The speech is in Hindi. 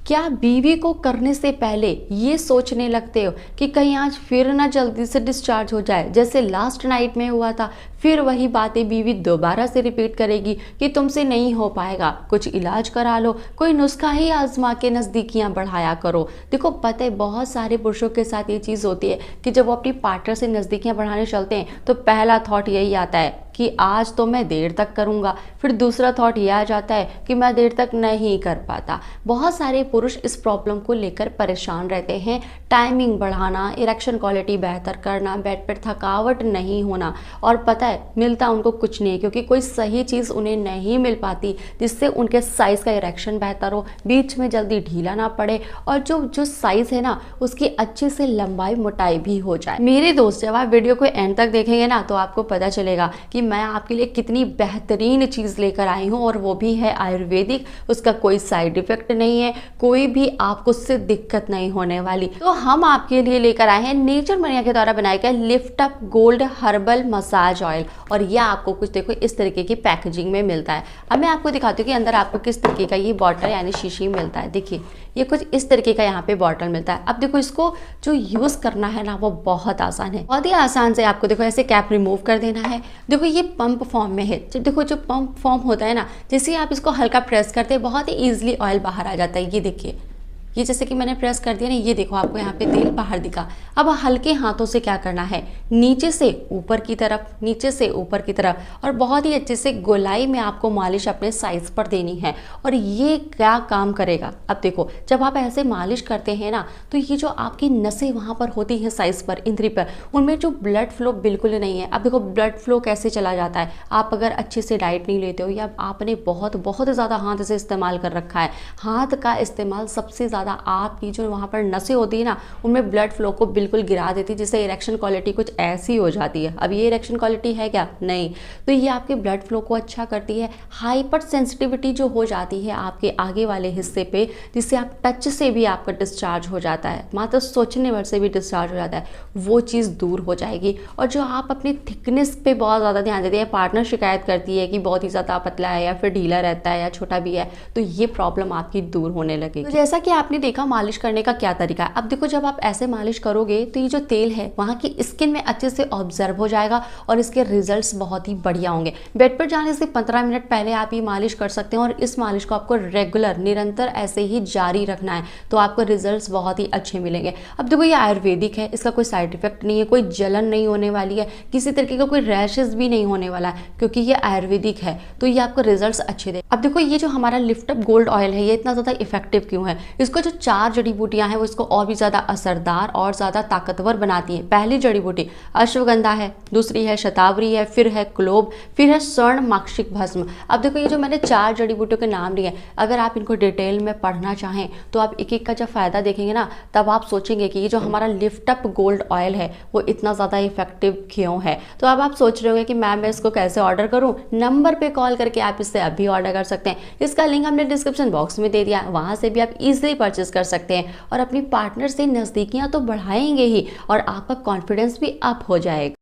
क्या बीवी को करने से पहले ये सोचने लगते हो कि कहीं आज फिर ना जल्दी से डिस्चार्ज हो जाए, जैसे लास्ट नाइट में हुआ था। फिर वही बातें बीवी दोबारा से रिपीट करेगी कि तुमसे नहीं हो पाएगा, कुछ इलाज करा लो, कोई नुस्खा ही आजमा के नज़दीकियां बढ़ाया करो। देखो पता है बहुत सारे पुरुषों के साथ ये चीज़ होती है कि जब वो अपनी पार्टनर से नज़दीकियां बढ़ाने चलते हैं तो पहला थॉट यही आता है कि आज तो मैं देर तक करूंगा। फिर दूसरा थॉट ये आ जाता है कि मैं देर तक नहीं कर पाता। बहुत सारे पुरुष इस प्रॉब्लम को लेकर परेशान रहते हैं। टाइमिंग बढ़ाना, इरेक्शन क्वालिटी बेहतर करना, बेड पर थकावट नहीं होना, और पता है मिलता उनको कुछ नहीं, क्योंकि कोई सही चीज़ उन्हें नहीं मिल पाती जिससे उनके साइज़ का इरेक्शन बेहतर हो, बीच में जल्दी ढीला ना पड़े, और जो जो साइज़ है ना उसकी अच्छे से लंबाई मोटाई भी हो जाए। मेरे दोस्त जब आप वीडियो को एंड तक देखेंगे ना तो आपको पता चलेगा कि मैं आपके लिए कितनी बेहतरीन चीज़ लेकर आई हूँ, और वो भी है आयुर्वेदिक। उसका कोई साइड इफेक्ट नहीं है, कोई भी आपको उससे दिक्कत नहीं होने वाली। तो हम आपके लिए लेकर आए हैं नेचर मनिया के द्वारा बनाया गया lift up gold herbal massage oil, और यह आपको कुछ देखो इस तरीके की पैकेजिंग में मिलता है। अब मैं आपको दिखाती हूँ कि अंदर आपको किस तरीके का ये बॉटल यानी शीशी मिलता है। देखिए ये कुछ इस तरीके का यहाँ पे बॉटल मिलता है। अब देखो इसको जो यूज़ करना है ना वो बहुत आसान है, बहुत ही आसान से आपको देखो ऐसे कैप रिमूव कर देना है। देखो ये पंप फॉर्म में है। देखो जो पंप फॉर्म होता है ना, जैसे आप इसको हल्का प्रेस करते हैं बहुत ही ईजिली ऑयल बाहर आ जाता है। ये देखिए, ये जैसे कि मैंने प्रेस कर दिया ना, ये देखो आपको यहाँ पे तेल बाहर दिखा। अब हल्के हाथों से क्या करना है, नीचे से ऊपर की तरफ, नीचे से ऊपर की तरफ, और बहुत ही अच्छे से गोलाई में आपको मालिश अपने साइज पर देनी है। और ये क्या काम करेगा, अब देखो जब आप ऐसे मालिश करते हैं ना तो ये जो आपकी नसें वहाँ पर होती हैं साइज पर, इंद्री पर, उनमें जो ब्लड फ्लो बिल्कुल नहीं है। अब देखो ब्लड फ्लो कैसे चला जाता है, आप अगर अच्छे से डाइट नहीं लेते हो या आपने बहुत बहुत ज़्यादा हाथ से इस्तेमाल कर रखा है, हाथ का इस्तेमाल सबसे ज़्यादा आपकी जो वहाँ पर नसें होती है ना उनमें ब्लड फ्लो को बिल्कुल गिरा देती है, जिससे इरेक्शन क्वालिटी कुछ ऐसी हो जाती है। अब ये इरेक्शन क्वालिटी है क्या, नहीं। तो ये आपके ब्लड फ्लो को अच्छा करती है। हाइपर सेंसिटिविटी जो हो जाती है आपके आगे वाले हिस्से पे, जिससे आप टच से भी आपका डिस्चार्ज हो जाता है, मात्र सोचने भर से भी डिस्चार्ज हो जाता है, वो चीज़ दूर हो जाएगी। और जो आप अपनी थिकनेस पे बहुत ज़्यादा ध्यान देते हैं, पार्टनर शिकायत करती है कि बहुत ही ज़्यादा पतला है या फिर ढीला रहता है या छोटा भी है, तो ये प्रॉब्लम आपकी दूर होने लगेगी। तो जैसा कि आपने देखा मालिश करने का क्या तरीका है। अब देखो जब आप ऐसे मालिश करोगे तो ये जो तेल है वहाँ की स्किन में अच्छे से ऑब्जर्व हो जाएगा और इसके रिजल्ट्स बहुत ही बढ़िया होंगे। बेड पर जाने से 15 मिनट पहले आप ये मालिश कर सकते हैं, और इस मालिश को आपको रेगुलर निरंतर ऐसे ही जारी रखना है, तो आपको रिजल्ट्स बहुत ही अच्छे मिलेंगे। अब देखो ये आयुर्वेदिक है, इसका कोई साइड इफेक्ट नहीं है, कोई जलन नहीं होने वाली है, किसी तरीके का कोई रैशेज भी नहीं होने वाला है, क्योंकि ये आयुर्वेदिक है, तो ये आपको रिजल्ट्स अच्छे दे। अब देखो ये जो हमारा लिफ्ट अप गोल्ड ऑयल है ये इतना ज़्यादा इफेक्टिव क्यों है, इसको जो 4 जड़ी बूटियां हैं वो इसको और भी ज़्यादा असरदार और ज़्यादा ताकतवर बनाती हैं। पहली जड़ी बूटी अश्वगंधा है, दूसरी है शतावरी है, फिर है क्लोव, फिर है स्वर्ण माक्षिक भस्म। अब देखो ये जो मैंने 4 जड़ी बूटियों के नाम लिए, अगर आप इनको डिटेल में पढ़ना चाहें तो आप एक एक का जब फ़ायदा देखेंगे ना तब आप सोचेंगे कि ये जो हमारा लिफ्ट अप गोल्ड ऑयल है वो इतना ज़्यादा इफेक्टिव क्यों है। तो अब आप सोच रहे होंगे कि मैम मैं इसको कैसे ऑर्डर करूँ। नंबर पर कॉल करके आप इससे अभी ऑर्डर कर सकते हैं, इसका लिंक हमने डिस्क्रिप्शन बॉक्स में दे दिया, वहाँ से भी आप ईजिली परचेज कर सकते हैं, और अपनी पार्टनर से नज़दीकियां तो बढ़ाएंगे ही और आपका कॉन्फिडेंस भी अप हो जाएगा।